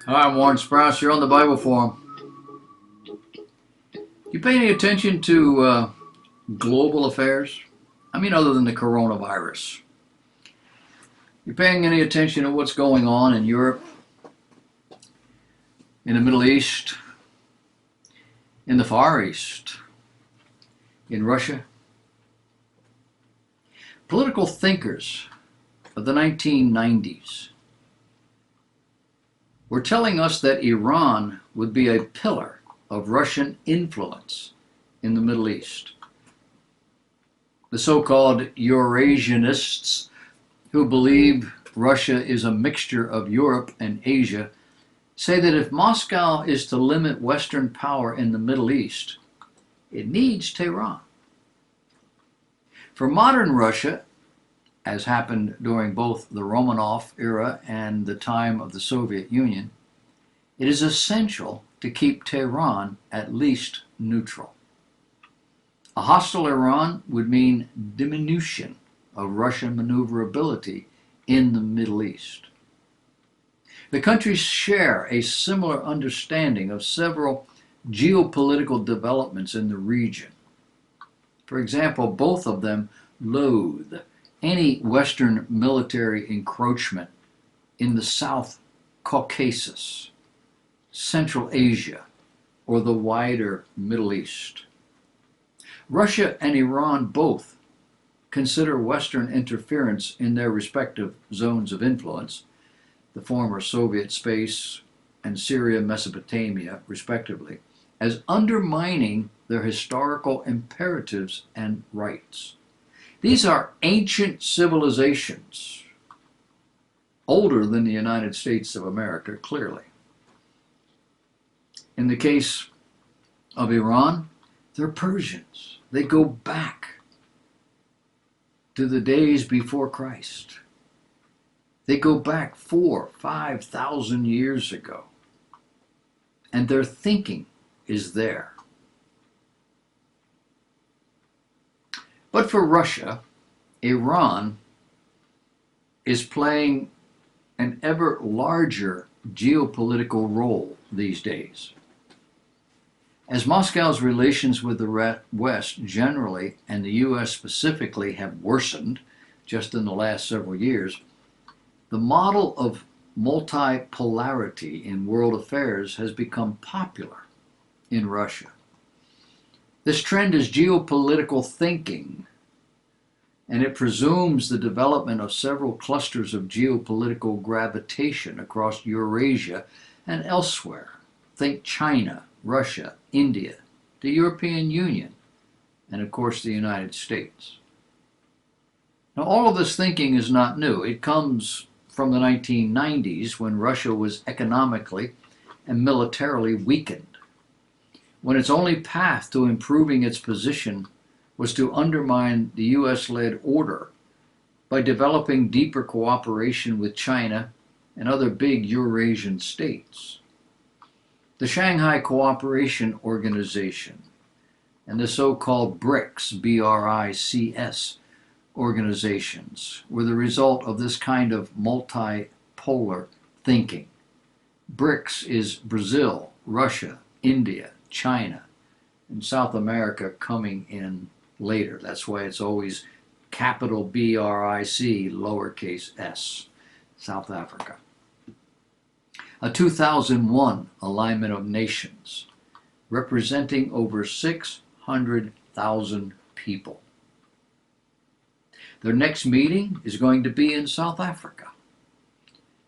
Hi, I'm Warren Sprouse. You're on the Bible Forum. You pay any attention to global affairs? I mean, other than the coronavirus. You paying any attention to what's going on in Europe, in the Middle East, in the Far East, in Russia? Political thinkers of the 1990s were telling us that Iran would be a pillar of Russian influence in the Middle East. The so-called Eurasianists, who believe Russia is a mixture of Europe and Asia, say that if Moscow is to limit Western power in the Middle East, it needs Tehran. For modern Russia, as happened during both the Romanov era and the time of the Soviet Union, it is essential to keep Tehran at least neutral. A hostile Iran would mean diminution of Russian maneuverability in the Middle East. The countries share a similar understanding of several geopolitical developments in the region. For example, both of them loathe any Western military encroachment in the South Caucasus, Central Asia, or the wider Middle East. Russia and Iran both consider Western interference in their respective zones of influence, the former Soviet space and Syria, Mesopotamia, respectively, as undermining their historical imperatives and rights. These are ancient civilizations, older than the United States of America, clearly. In the case of Iran, they're Persians. They go back to the days before Christ. They go back 4,000 to 5,000 years ago. And their thinking is there. But for Russia, Iran is playing an ever larger geopolitical role these days. As Moscow's relations with the West generally, and the U.S. specifically, have worsened just in the last several years, the model of multipolarity in world affairs has become popular in Russia. This trend is geopolitical thinking, and it presumes the development of several clusters of geopolitical gravitation across Eurasia and elsewhere. Think China, Russia, India, the European Union, and of course the United States. Now, all of this thinking is not new. It comes from the 1990s, when Russia was economically and militarily weakened, when its only path to improving its position was to undermine the US-led order by developing deeper cooperation with China and other big Eurasian states. The Shanghai Cooperation Organization and the so-called BRICS, B-R-I-C-S, organizations were the result of this kind of multipolar thinking. BRICS is Brazil, Russia, India, China, and South America coming in later. That's why it's always capital B-R-I-C, lowercase s, South Africa. A 2001 alignment of nations representing over 600,000 people. Their next meeting is going to be in South Africa,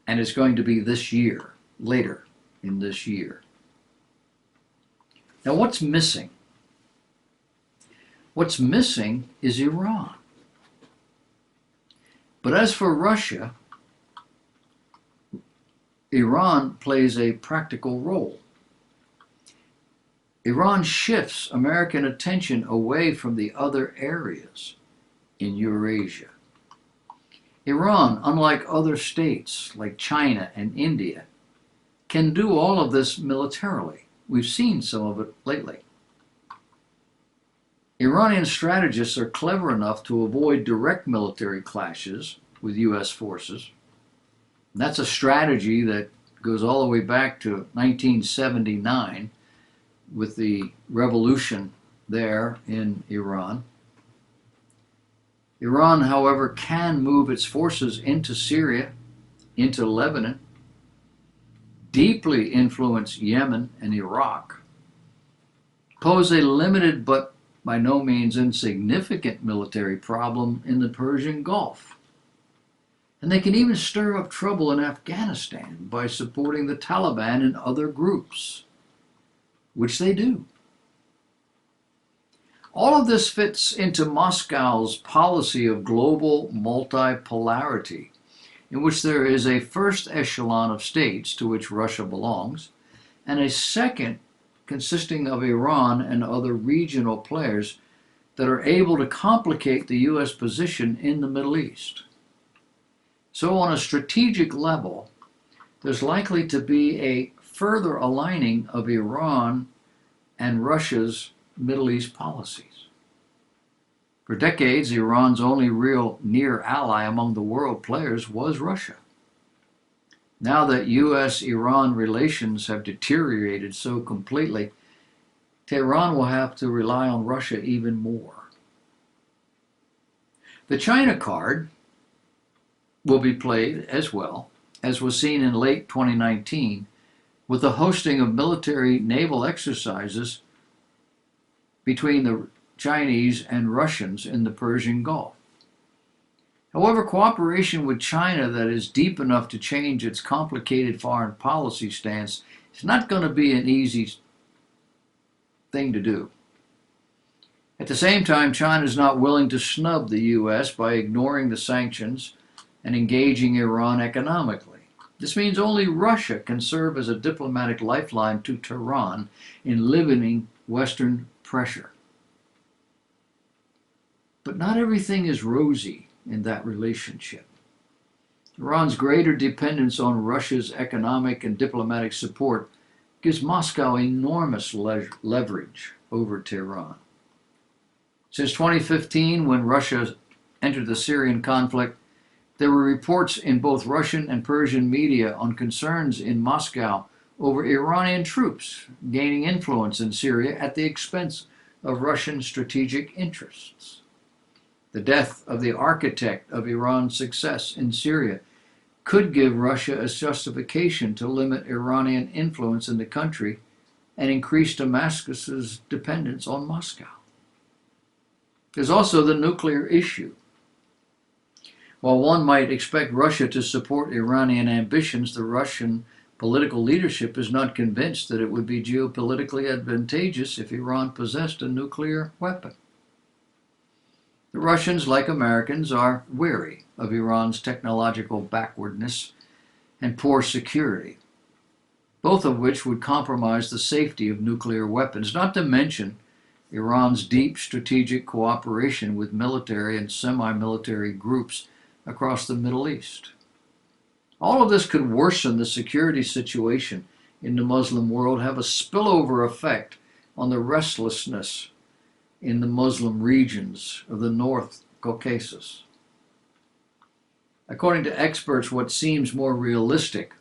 and it's going to be this year, later in this year. Now, what's missing? What's missing is Iran. But as for Russia, Iran plays a practical role. Iran shifts American attention away from the other areas in Eurasia. Iran, unlike other states like China and India, can do all of this militarily. We've seen some of it lately. Iranian strategists are clever enough to avoid direct military clashes with U.S. forces. That's a strategy that goes all the way back to 1979 with the revolution there in Iran. Iran, however, can move its forces into Syria, into Lebanon, deeply influence Yemen and Iraq, pose a limited but by no means insignificant military problem in the Persian Gulf. And they can even stir up trouble in Afghanistan by supporting the Taliban and other groups, which they do. All of this fits into Moscow's policy of global multipolarity, in which there is a first echelon of states to which Russia belongs, and a second consisting of Iran and other regional players that are able to complicate the U.S. position in the Middle East. So on a strategic level, there's likely to be a further aligning of Iran and Russia's Middle East policies. For decades, Iran's only real near ally among the world players was Russia. Now that U.S.-Iran relations have deteriorated so completely, Tehran will have to rely on Russia even more. The China card will be played as well, as was seen in late 2019, with the hosting of military naval exercises between the Chinese and Russians in the Persian Gulf. However, cooperation with China that is deep enough to change its complicated foreign policy stance is not going to be an easy thing to do. At the same time, China is not willing to snub the U.S. by ignoring the sanctions and engaging Iran economically. This means only Russia can serve as a diplomatic lifeline to Tehran in limiting Western pressure. But not everything is rosy in that relationship. Iran's greater dependence on Russia's economic and diplomatic support gives Moscow enormous leverage over Tehran. Since 2015, when Russia entered the Syrian conflict, there were reports in both Russian and Persian media on concerns in Moscow over Iranian troops gaining influence in Syria at the expense of Russian strategic interests. The death of the architect of Iran's success in Syria could give Russia a justification to limit Iranian influence in the country and increase Damascus's dependence on Moscow. There's also the nuclear issue. While one might expect Russia to support Iranian ambitions, the Russian political leadership is not convinced that it would be geopolitically advantageous if Iran possessed a nuclear weapon. The Russians, like Americans, are wary of Iran's technological backwardness and poor security, both of which would compromise the safety of nuclear weapons, not to mention Iran's deep strategic cooperation with military and semi-military groups across the Middle East. All of this could worsen the security situation in the Muslim world, have a spillover effect on the restlessness in the Muslim regions of the North Caucasus. According to experts, what seems more realistic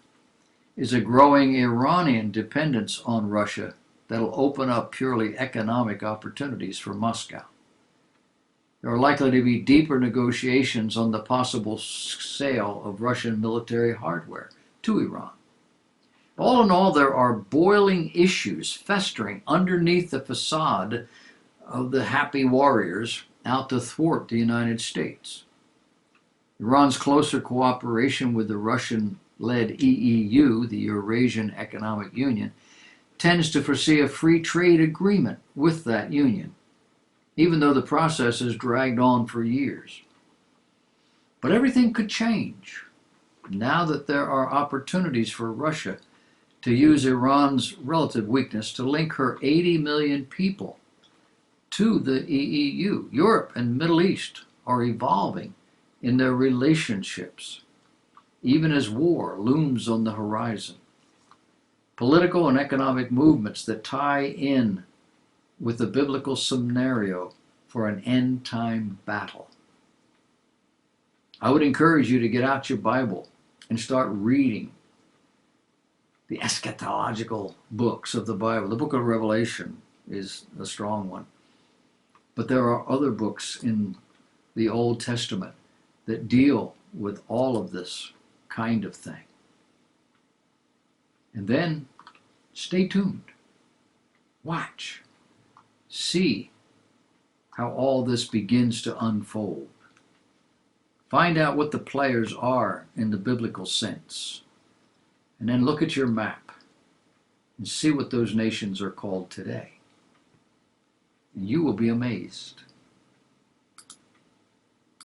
is a growing Iranian dependence on Russia that'll open up purely economic opportunities for Moscow. There are likely to be deeper negotiations on the possible sale of Russian military hardware to Iran. All in all, there are boiling issues festering underneath the facade of the happy warriors out to thwart the United States. Iran's closer cooperation with the Russian-led EEU, the Eurasian Economic Union, tends to foresee a free trade agreement with that union, even though the process has dragged on for years. But everything could change now that there are opportunities for Russia to use Iran's relative weakness to link her 80 million people to the EEU. Europe and Middle East are evolving in their relationships, even as war looms on the horizon. Political and economic movements that tie in with the biblical scenario for an end-time battle. I would encourage you to get out your Bible and start reading the eschatological books of the Bible. The book of Revelation is a strong one. But there are other books in the Old Testament that deal with all of this kind of thing. And then stay tuned. Watch. See how all this begins to unfold. Find out what the players are in the biblical sense. And then look at your map and see what those nations are called today. And you will be amazed.